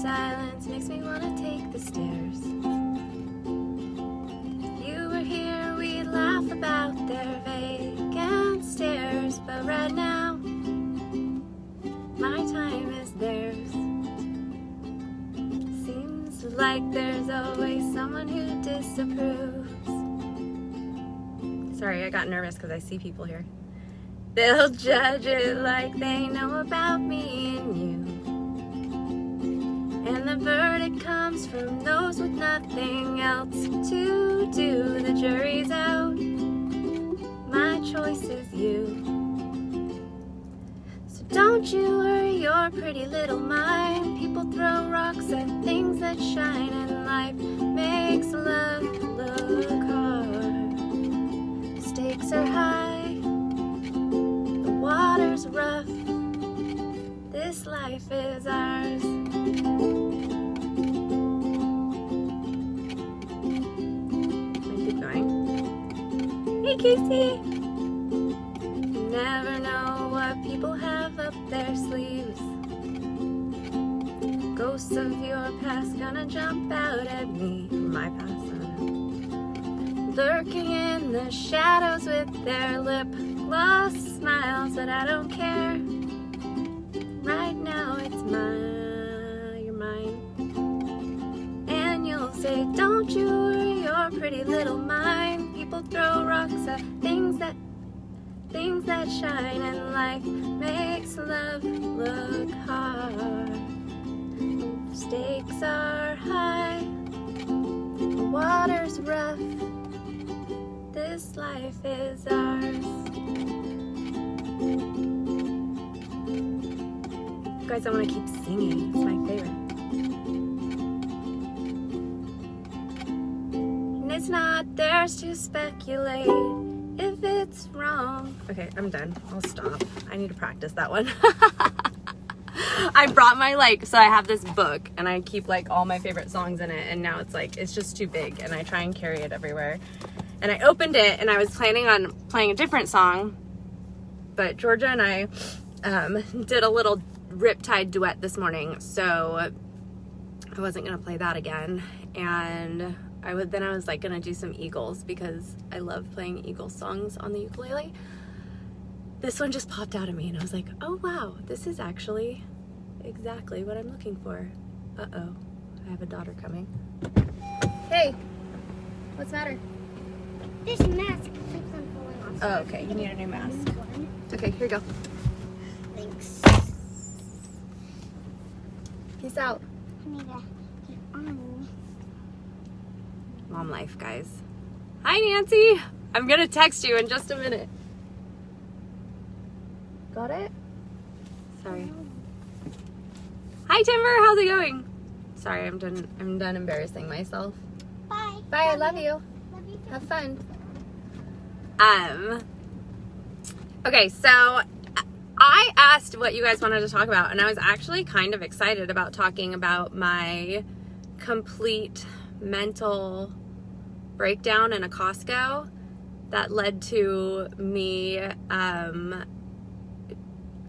silence makes me want to take the stairs. You were here, we'd laugh about their vacant stares, but right now, my time is theirs. Seems like there's always someone who disapproves. Sorry, I got nervous because I see people here. They'll judge it like they know about me and you. And the verdict comes from those with nothing else to do. The jury's out, my choice is you. So don't you worry your pretty little mind. People throw rocks at things that shine, and life makes love look hard. Stakes are high, the water's rough, this life is ours. Hey Casey! You never know what people have up their sleeves. Ghosts of your past gonna jump out at me. My past, lurking in the shadows with their lip gloss smiles, but I don't care. Right now it's mine, you're mine. And you'll say, don't you worry your pretty little mind. People throw rocks at things that shine, and life makes love look hard. Stakes are high, the water's rough, this life is ours. You guys, I want to keep singing, it's my favorite. It's not theirs to speculate if it's wrong. Okay, I'm done. I'll stop. I need to practice that one. I brought my so I have this book and I keep all my favorite songs in it, and now it's just too big and I try and carry it everywhere. And I opened it and I was planning on playing a different song, but Georgia and I did a little Riptide duet this morning, so I wasn't gonna play that again. And I was gonna do some Eagles because I love playing Eagles songs on the ukulele. This one just popped out of me and I was like, oh wow, this is actually exactly what I'm looking for. Uh-oh, I have a daughter coming. Hey, what's the matter? This mask keeps on falling off. Oh, okay, you need a new mask. Okay, here you go. Thanks. Peace out. I need to get on. Mom life, guys. Hi, Nancy. I'm gonna text you in just a minute. Got it? Sorry. Hi, Timber. How's it going? Sorry, I'm done embarrassing myself. Bye. Bye. I love you. Love you too. Have fun. Okay, so I asked what you guys wanted to talk about, and I was actually kind of excited about talking about my complete mental breakdown in a Costco that led to me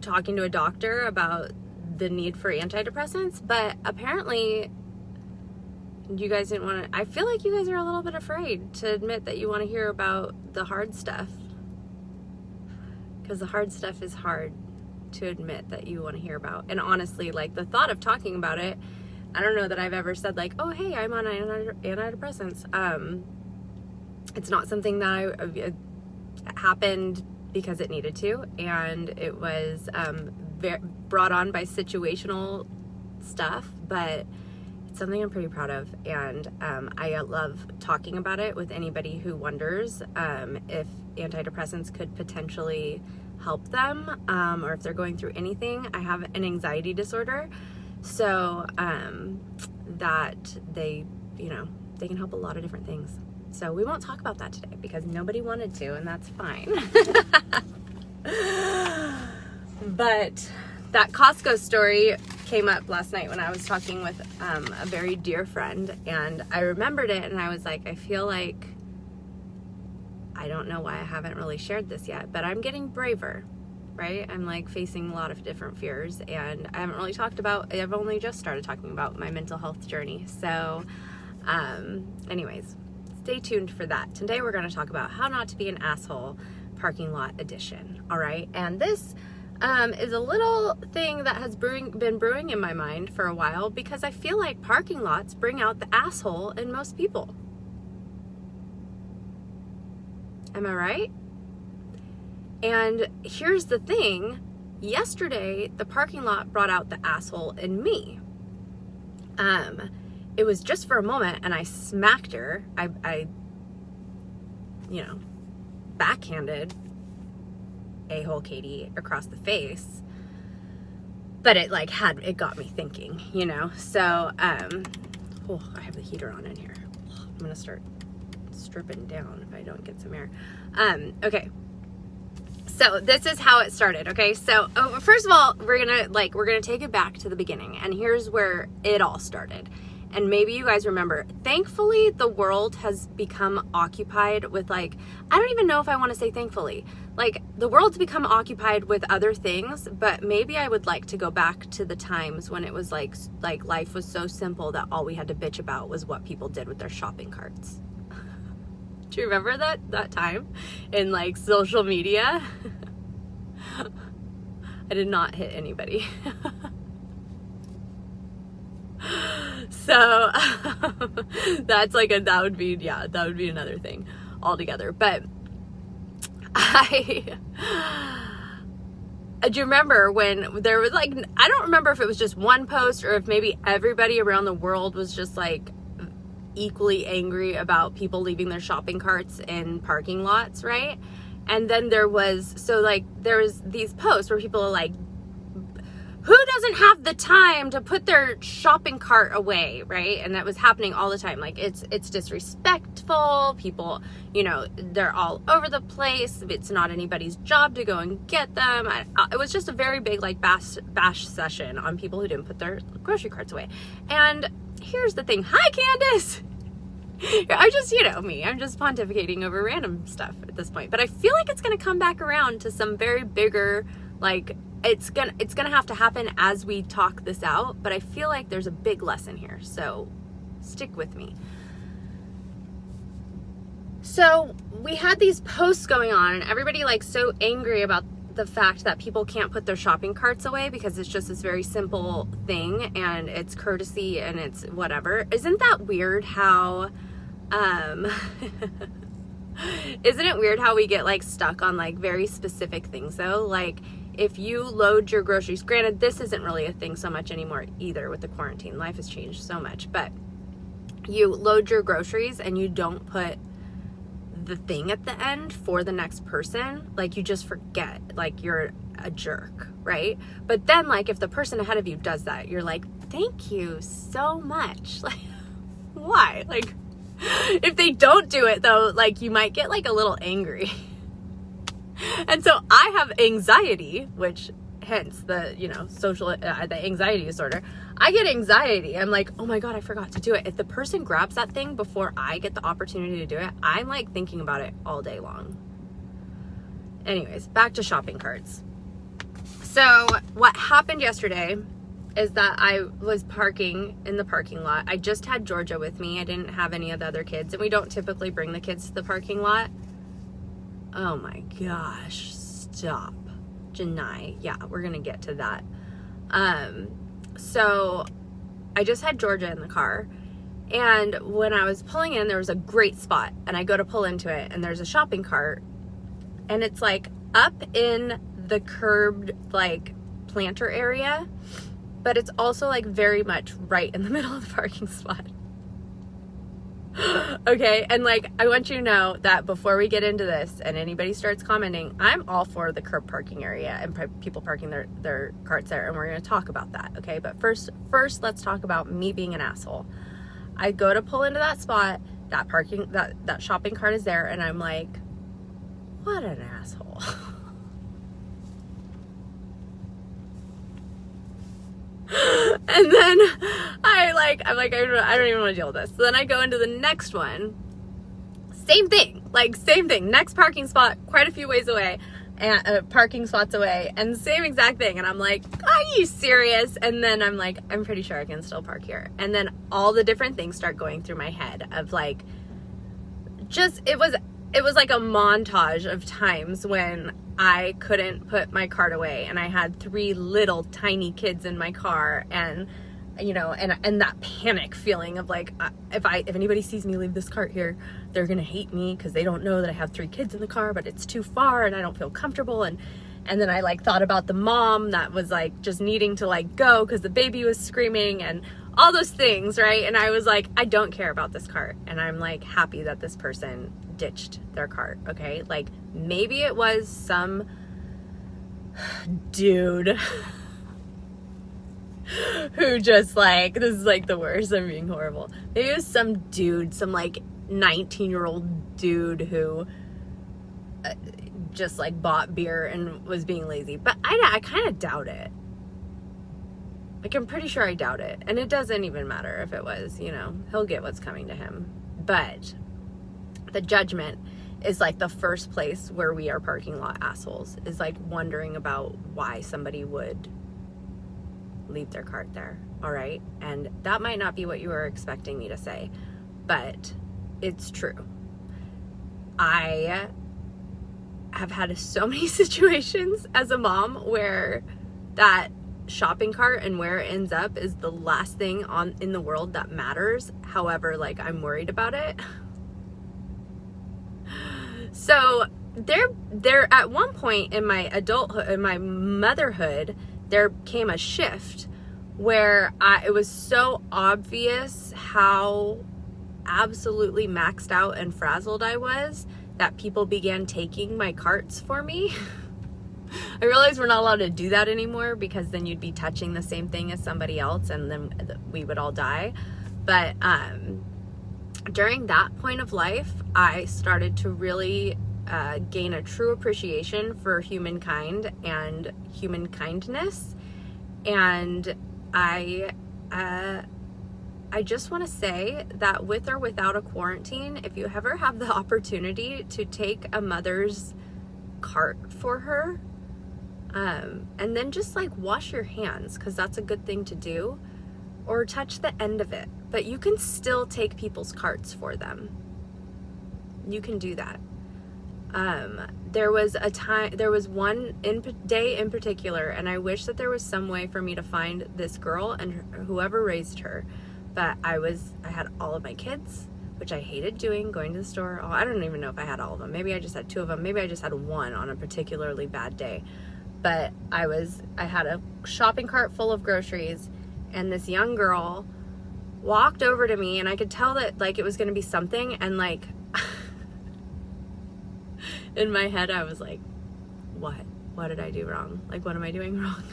talking to a doctor about the need for antidepressants. But apparently you guys didn't want to. I feel like you guys are a little bit afraid to admit that you want to hear about the hard stuff, because the hard stuff is hard to admit that you want to hear about. And honestly, the thought of talking about it, I don't know that I've ever said oh hey, I'm on antidepressants. It's not something that happened because it needed to, and it was brought on by situational stuff, but it's something I'm pretty proud of, and I love talking about it with anybody who wonders if antidepressants could potentially help them, or if they're going through anything. I have an anxiety disorder, so that they can help a lot of different things. So we won't talk about that today because nobody wanted to, and that's fine. But that Costco story came up last night when I was talking with a very dear friend, and I remembered it, and I was like, I feel like I don't know why I haven't really shared this yet, but I'm getting braver. right? I'm like facing a lot of different fears, and I've only just started talking about my mental health journey. So, anyways, stay tuned for that. Today we're going to talk about how not to be an asshole, parking lot edition. All right. And this is a little thing that has been brewing in my mind for a while, because I feel like parking lots bring out the asshole in most people. Am I right? And here's the thing. Yesterday, the parking lot brought out the asshole in me. It was just for a moment, and I smacked her. I backhanded a-hole Katie across the face. But it got me thinking, So, I have the heater on in here. I'm gonna start stripping down if I don't get some air. Okay. So this is how it started. Okay. So first of all, we're gonna take it back to the beginning, and here's where it all started. And maybe you guys remember, thankfully the world has become occupied with I don't even know if I want to say thankfully, the world's become occupied with other things, but maybe I would like to go back to the times when it was like life was so simple that all we had to bitch about was what people did with their shopping carts. Do you remember that time in social media? I did not hit anybody. So that's that would be another thing altogether. But do you remember when there was I don't remember if it was just one post or if maybe everybody around the world was just equally angry about people leaving their shopping carts in parking lots, right? And then there was these posts where people are who doesn't have the time to put their shopping cart away, right? And that was happening all the time. It's disrespectful. People, they're all over the place. It's not anybody's job to go and get them. It was just a very big bash session on people who didn't put their grocery carts away. And here's the thing. Hi, Candace. I just, me. I'm just pontificating over random stuff at this point. But I feel like it's going to come back around to some very bigger, it's gonna have to happen as we talk this out, but I feel like there's a big lesson here, so stick with me. So we had these posts going on, and everybody so angry about the fact that people can't put their shopping carts away because it's just this very simple thing, and it's courtesy and it's whatever. Isn't that weird how isn't it weird how we get stuck on very specific things though? If you load your groceries, granted, this isn't really a thing so much anymore either with the quarantine. Life has changed so much, but you load your groceries and you don't put the thing at the end for the next person. You just forget, you're a jerk, right? But then if the person ahead of you does that, you're thank you so much. Why? If they don't do it though, you might get a little angry. And so I have anxiety, which hence the, the anxiety disorder. I get anxiety. I'm oh my God, I forgot to do it. If the person grabs that thing before I get the opportunity to do it, I'm thinking about it all day long. Anyways, back to shopping carts. So what happened yesterday is that I was parking in the parking lot. I just had Georgia with me. I didn't have any of the other kids, and we don't typically bring the kids to the parking lot. Oh my gosh, stop. Janai. Yeah, we're gonna get to that. So I just had Georgia in the car, and when I was pulling in, there was a great spot, and I go to pull into it, and there's a shopping cart, and it's up in the curbed planter area, but it's also very much right in the middle of the parking spot. Okay, and I want you to know that before we get into this and anybody starts commenting, I'm all for the curb parking area and people parking their carts there, and we're going to talk about that, okay? But first let's talk about me being an asshole. I go to pull into that spot, that shopping cart is there, and I'm what an asshole. And then I don't even want to deal with this. So then I go into the next one. Same thing. Next parking spot, quite a few ways away. and parking spots away, and same exact thing. And I'm like, are you serious? And then I'm like, I'm pretty sure I can still park here. And then all the different things start going through my head of like, just, it was like a montage of times when I couldn't put my cart away, and I had 3 little tiny kids in my car, and you know, and that panic feeling of like, if anybody sees me leave this cart here, they're gonna hate me because they don't know that I have 3 kids in the car, but it's too far and I don't feel comfortable. And then I like thought about the mom that was like just needing to like go because the baby was screaming and all those things, right? And I was like, I don't care about this cart, and I'm like happy that this person ditched their cart. Okay, like maybe it was some dude who just like, this is like the worst, I'm being horrible. Maybe it was some dude, some like 19-year-old dude who just like bought beer and was being lazy. But I kind of doubt it. Like, I'm pretty sure I doubt it. And it doesn't even matter if it was, you know, he'll get what's coming to him. But the judgment is like the first place where we are parking lot assholes, is like wondering about why somebody would leave their cart there. All right. And that might not be what you were expecting me to say, but it's true. I have had so many situations as a mom where that shopping cart and where it ends up is the last thing in the world that matters. However, like, I'm worried about it. So there at one point in my adulthood, in my motherhood, there came a shift where it was so obvious how absolutely maxed out and frazzled I was that people began taking my carts for me. I realized we're not allowed to do that anymore, because then you'd be touching the same thing as somebody else and then we would all die. But during that point of life, I started to really gain a true appreciation for humankind and human kindness. And I just want to say that with or without a quarantine, if you ever have the opportunity to take a mother's cart for her, and then just like wash your hands, because that's a good thing to do, or touch the end of it, but you can still take people's carts for them. You can do that. There was one day in particular, and I wish that there was some way for me to find this girl and whoever raised her, but I had all of my kids, which I hated doing, going to the store. Oh, I don't even know if I had all of them. Maybe I just had 2 of them. Maybe I just had 1 on a particularly bad day. But I had a shopping cart full of groceries, and this young girl walked over to me, and I could tell that like it was going to be something, and like in my head I was like, what did I do wrong? Like, what am I doing wrong?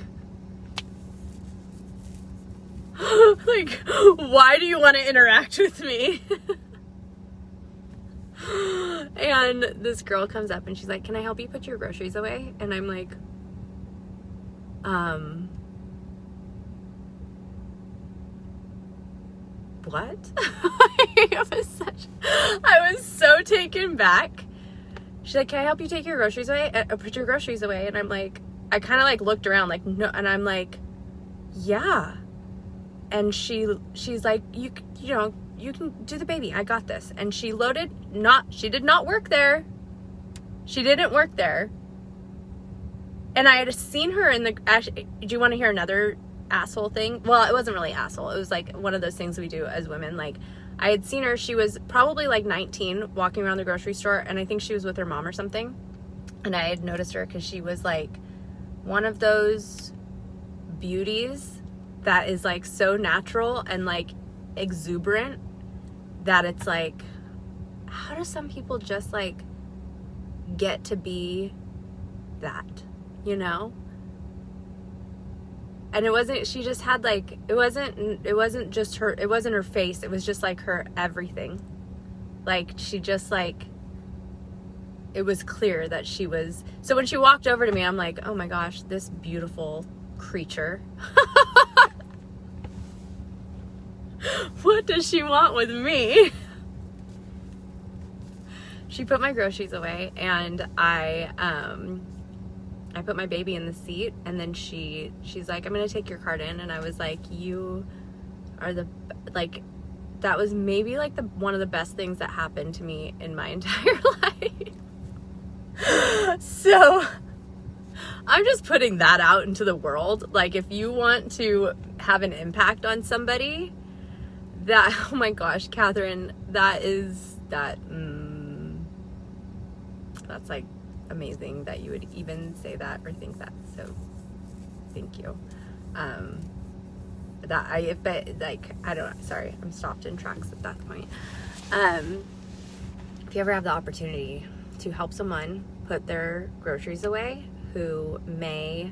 Like, why do you want to interact with me? And this girl comes up and she's like, can I help you put your groceries away? And I'm like, what? I was so taken back. She's like, can I help you take your groceries away? Put your groceries away. And I'm like, I kind of like looked around like, no. And I'm like, yeah. And she's like, you know, you can do the baby. I got this. And she did not work there. She didn't work there. And I had seen her do you want to hear another asshole thing? Well, it wasn't really asshole. It was like one of those things we do as women. Like, I had seen her, she was probably like 19, walking around the grocery store, and I think she was with her mom or something. And I had noticed her because she was like one of those beauties that is like so natural and like exuberant that it's like, how do some people just like get to be that, you know? And it wasn't, she just had like, it wasn't just her, it wasn't her face, it was just like her everything. Like, she just like, it was clear that she was, so when she walked over to me, I'm like, oh my gosh, this beautiful creature. What does she want with me? She put my groceries away, and I I put my baby in the seat, and then she's like, I'm gonna take your cart in, and I was like, you are like, that was maybe like one of the best things that happened to me in my entire life. So I'm just putting that out into the world. Like, if you want to have an impact on somebody, that, oh my gosh, Catherine, that's like amazing that you would even say that or think that. So thank you. Sorry, I'm stopped in tracks at that point. If you ever have the opportunity to help someone put their groceries away who may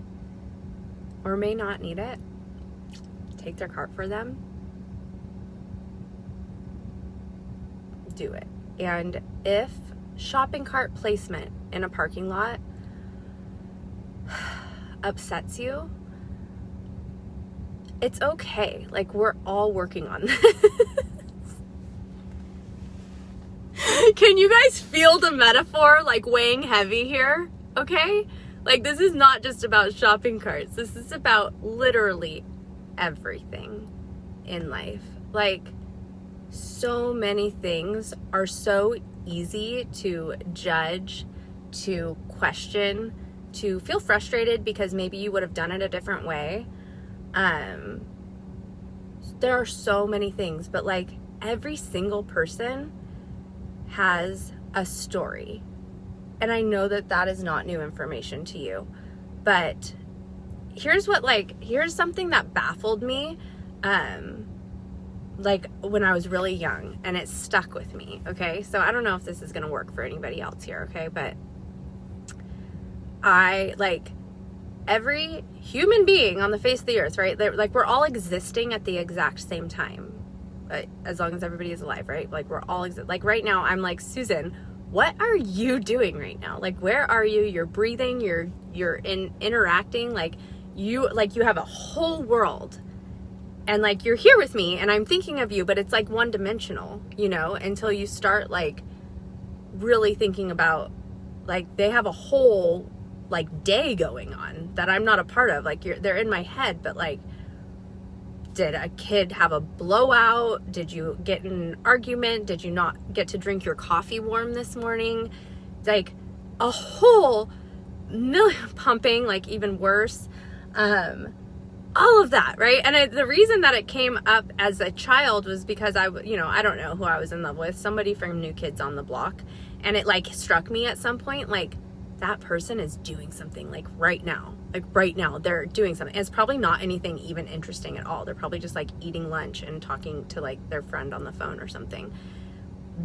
or may not need it, take their cart for them, do it. And if shopping cart placement in a parking lot upsets you, it's okay. Like, we're all working on this. Can you guys feel the metaphor like weighing heavy here? Okay? Like, this is not just about shopping carts. This is about literally everything in life. Like, so many things are so easy to judge, to question, to feel frustrated because maybe you would have done it a different way. There are so many things, but like, every single person has a story. And I know that that is not new information to you, but here's something that baffled me, like when I was really young, and it stuck with me. Okay. So I don't know if this is going to work for anybody else here. Okay. But every human being on the face of the earth, right? Like, we're all existing at the exact same time, as long as everybody is alive, right? Like, we're all like, right now I'm like, Susan, what are you doing right now? Like, where are you? You're breathing, you're interacting, like you have a whole world, and like, you're here with me and I'm thinking of you, but it's like one dimensional, you know, until you start like really thinking about, like, they have a whole like day going on that I'm not a part of. Like, they're in my head, but like, did a kid have a blowout? Did you get in an argument? Did you not get to drink your coffee warm this morning? Like, a whole million pumping, like, even worse. All of that, right? And the reason that it came up as a child was because I don't know who I was in love with, somebody from New Kids on the Block. And it like struck me at some point, like, that person is doing something like right now they're doing something. It's probably not anything even interesting at all. They're probably just like eating lunch and talking to like their friend on the phone or something.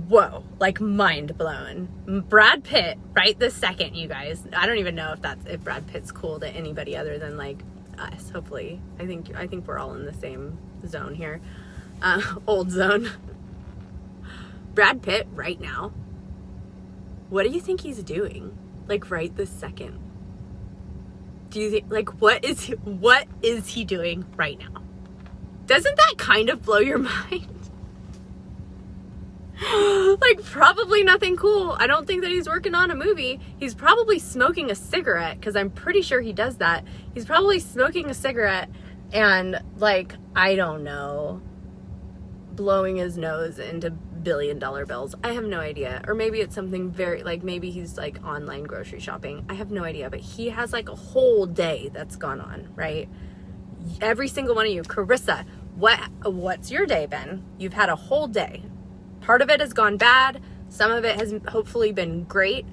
Whoa, like, mind blown. Brad Pitt right this second, you guys. I don't even know if Brad Pitt's cool to anybody other than like us. Hopefully, I think we're all in the same zone here, old zone. Brad Pitt right now, what do you think he's doing? Like, right this second. Do you think, like, what is he doing right now? Doesn't that kind of blow your mind? Like, probably nothing cool. I don't think that he's working on a movie. He's probably smoking a cigarette, because I'm pretty sure he does that. He's probably smoking a cigarette and, like, I don't know, blowing his nose into $1 billion bills. I have no idea. Or maybe it's something very, like, maybe he's like online grocery shopping. I have no idea, but he has like a whole day that's gone on, right? Every single one of you. Carissa, what's your day been? You've had a whole day. Part of it has gone bad. Some of it has hopefully been great.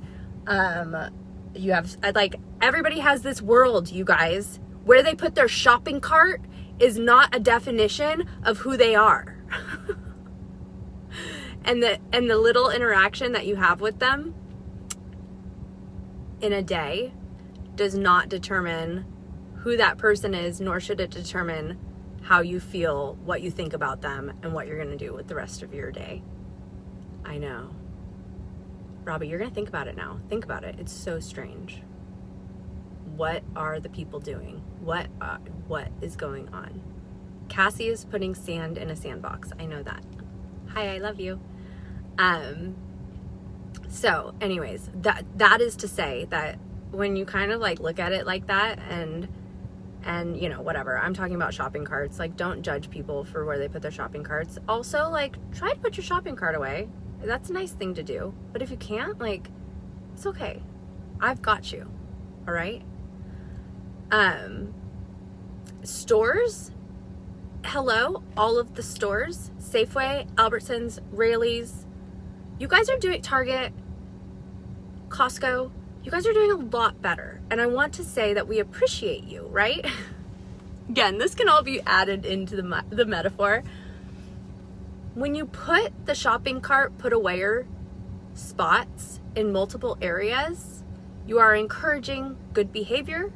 You have, like, everybody has this world, you guys, where they put their shopping cart is not a definition of who they are. And the little interaction that you have with them in a day does not determine who that person is, nor should it determine how you feel, what you think about them, and what you're going to do with the rest of your day. I know. Robbie, you're going to think about it now. Think about it. It's so strange. What are the people doing? What is going on? Cassie is putting sand in a sandbox. I know that. Hi, I love you. So anyways, that is to say that when you kind of like look at it like that, and you know, whatever, I'm talking about shopping carts, like, don't judge people for where they put their shopping carts. Also, like, try to put your shopping cart away. That's a nice thing to do. But if you can't, like, it's okay. I've got you. All right? Stores, hello, all of the stores, Safeway, Albertsons, Raley's, you guys are doing, Target, Costco, you guys are doing a lot better. And I want to say that we appreciate you, right? Again, this can all be added into the metaphor. When you put the shopping cart put awayer spots in multiple areas, you are encouraging good behavior.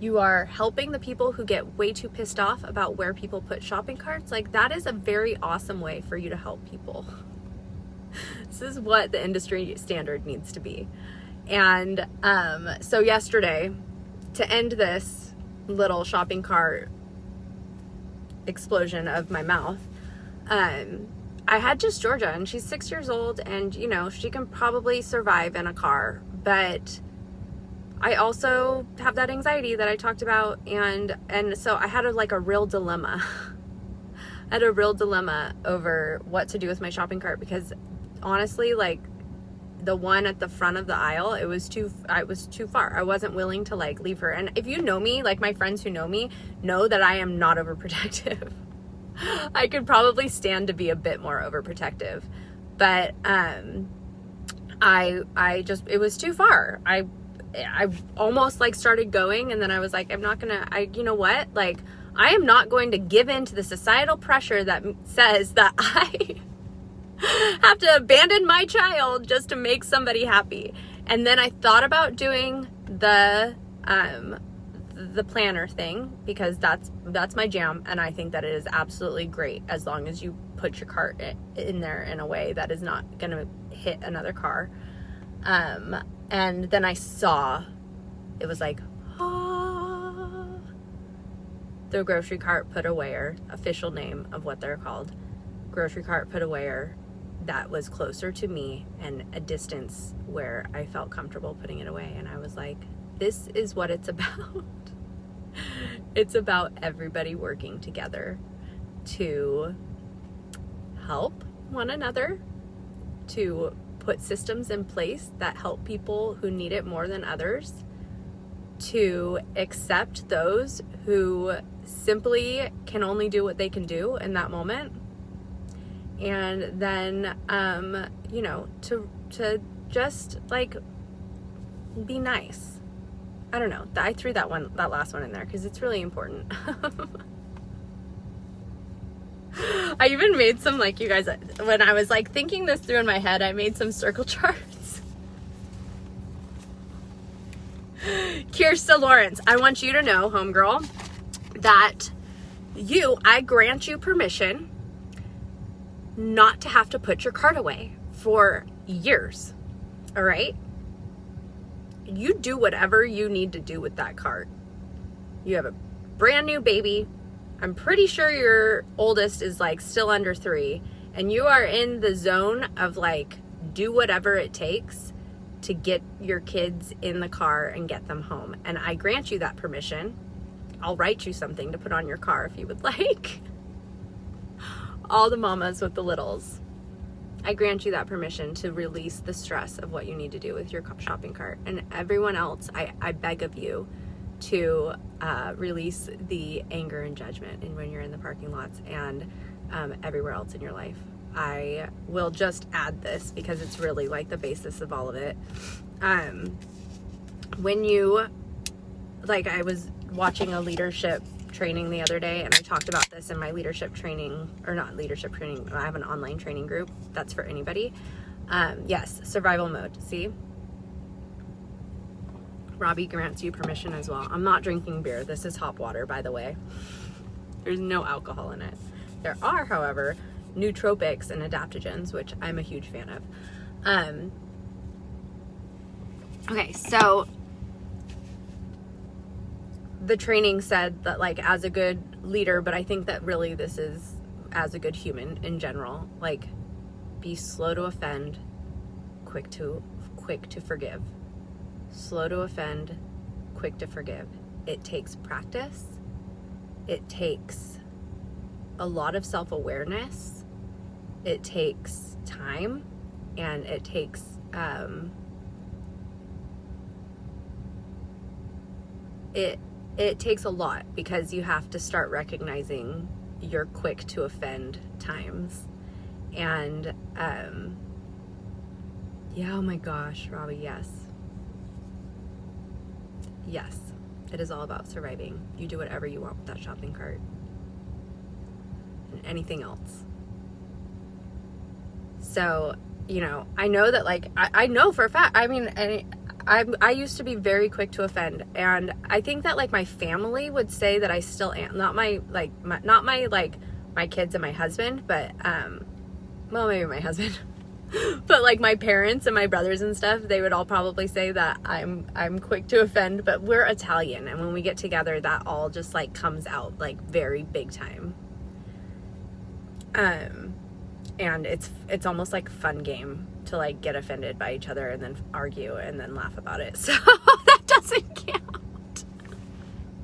You are helping the people who get way too pissed off about where people put shopping carts. Like, that is a very awesome way for you to help people. This is what the industry standard needs to be. And so yesterday, to end this little shopping cart explosion of my mouth, I had just Georgia, and she's 6 years old, and you know, she can probably survive in a car, but I also have that anxiety that I talked about, and so I had a real dilemma. I had a real dilemma over what to do with my shopping cart, because honestly, like, the one at the front of the aisle, it was too far. I wasn't willing to like leave her. And if you know me, like my friends who know me, know that I am not overprotective. I could probably stand to be a bit more overprotective, but I just, it was too far. I almost like started going, and then I was like, you know what? Like, I am not going to give in to the societal pressure that says that I have to abandon my child just to make somebody happy. And then I thought about doing the planner thing, because that's my jam, and I think that it is absolutely great as long as you put your cart in there in a way that is not gonna hit another car. And then I saw it was like, the grocery cart put awayer, official name of what they're called, grocery cart put awayer, that was closer to me and a distance where I felt comfortable putting it away. And I was like, this is what it's about. It's about everybody working together to help one another, to put systems in place that help people who need it more than others, to accept those who simply can only do what they can do in that moment. And then, you know, to just like be nice. I don't know. I threw that last one in there because it's really important. I even made some, like, you guys, when I was like thinking this through in my head, I made some circle charts. Kirsta Lawrence, I want you to know, homegirl, that I grant you permission not to have to put your cart away for years. All right? You do whatever you need to do with that cart. You have a brand new baby. I'm pretty sure your oldest is like still under 3, and you are in the zone of like, do whatever it takes to get your kids in the car and get them home. And I grant you that permission. I'll write you something to put on your car if you would like. All the mamas with the littles, I grant you that permission to release the stress of what you need to do with your shopping cart. And everyone else, I beg of you to release the anger and judgment and when you're in the parking lots and everywhere else in your life. I will just add this because it's really like the basis of all of it. When you, like, I was watching a leadership training the other day, and I talked about this in my leadership training, or not leadership training, I have an online training group that's for anybody. Yes, survival mode. See, Robbie grants you permission as well. I'm not drinking beer. This is hop water, by the way. There's no alcohol in it. There are, however, nootropics and adaptogens, which I'm a huge fan of. Okay, so the training said that, like, as a good leader, but I think that really this is as a good human in general, like, be slow to offend, quick to forgive, slow to offend, quick to forgive. It takes practice. It takes a lot of self-awareness. It takes time, and it takes it takes a lot, because you have to start recognizing your quick to offend times. And yeah, oh my gosh, Robbie, yes, it is all about surviving. You do whatever you want with that shopping cart and anything else. So, you know, I know that, like, I know for a fact, I mean, I used to be very quick to offend, and I think that, like, my family would say that I still am. Not my kids and my husband, but well, maybe my husband. But like my parents and my brothers and stuff, they would all probably say that I'm quick to offend. But we're Italian, and when we get together, that all just like comes out like very big time. And it's almost like a fun game to like get offended by each other and then argue and then laugh about it. So that doesn't count.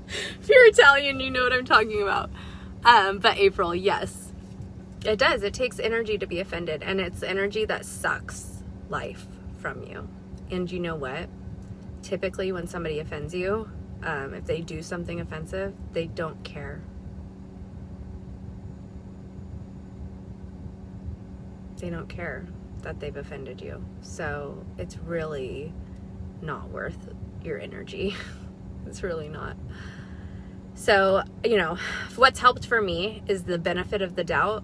If you're Italian, you know what I'm talking about. But April, yes. It does. It takes energy to be offended, and it's energy that sucks life from you. And you know what? Typically when somebody offends you, if they do something offensive, they don't care. They don't care that they've offended you. So it's really not worth your energy. It's really not. So, you know, what's helped for me is the benefit of the doubt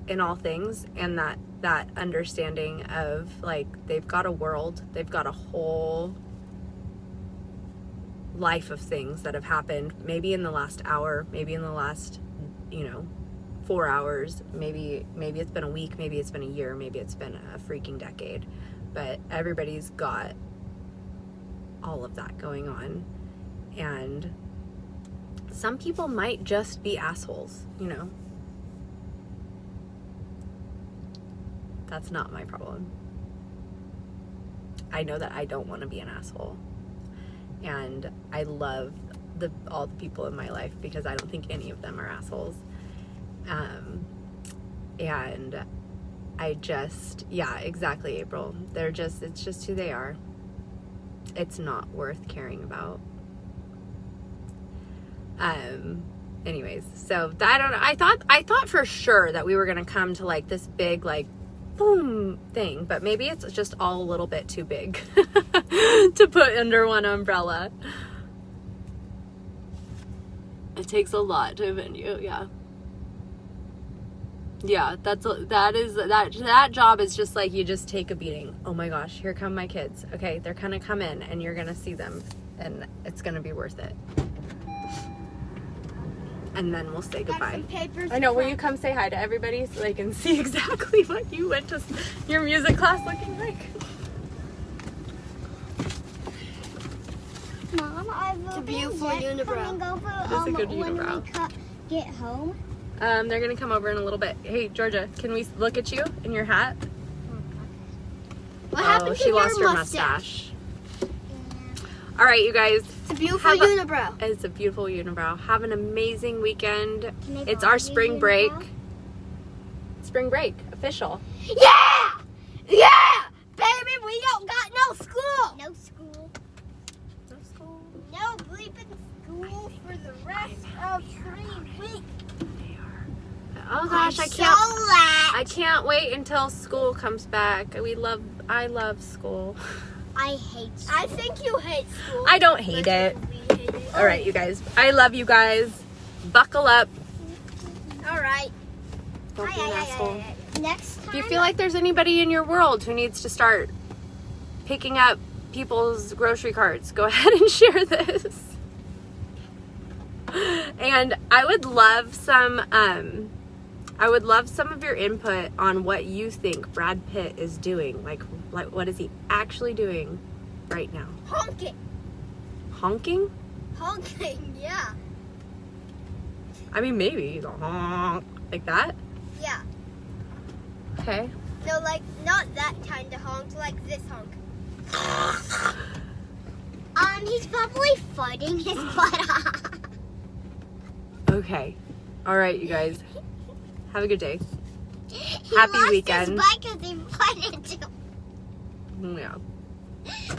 in all things, and that understanding of like, they've got a world, they've got a whole life of things that have happened, maybe in the last hour, maybe in the last, 4 hours, maybe it's been a week, maybe it's been a year, maybe it's been a freaking decade, but everybody's got all of that going on. And some people might just be assholes, That's not my problem. I know that I don't want to be an asshole. And I love all the people in my life, because I don't think any of them are assholes. And I just, yeah, exactly, April. It's just who they are. It's not worth caring about. Anyways, so I don't know. I thought for sure that we were going to come to like this big, like, boom thing, but maybe it's just all a little bit too big to put under one umbrella. It takes a lot to offend you. Yeah, that job is just like, you just take a beating. Oh my gosh, here come my kids. Okay, they're gonna come in and you're gonna see them, and it's gonna be worth it. And then we'll say goodbye. I know, will you come say hi to everybody so they can see exactly what you went to your music class looking like? Mom, I will It's a beautiful unibrow. It is a good unibrow. When we get home. They're gonna come over in a little bit. Hey, Georgia, can we look at you in your hat? What happened to she your lost her mustache? All right, you guys. It's a beautiful unibrow. It's a beautiful unibrow. Have an amazing weekend. Can I It's borrow our your spring break. unibrow? Spring break, official. Yeah! Yeah! Baby, we don't got no school! No school. No school. No bleeping school for the rest of 3 weeks. Oh gosh, I can't wait until school comes back. I love school. I hate school. I think you hate school. I don't hate it. We hate it. All right, you guys. I love you guys. Buckle up. All right. Don't be an asshole. Next time. If you feel like there's anybody in your world who needs to start picking up people's grocery carts, go ahead and share this. And I would love some of your input on what you think Brad Pitt is doing. Like what is he actually doing right now? Honking. Honking? Honking, yeah. I mean, maybe he's a honk like that. Yeah. Okay. No, like, not that kind of honk, like this honk. He's probably farting his butt off. Okay. All right, you guys. Have a good day. He Happy lost weekend. his butt because he farted too. Yeah.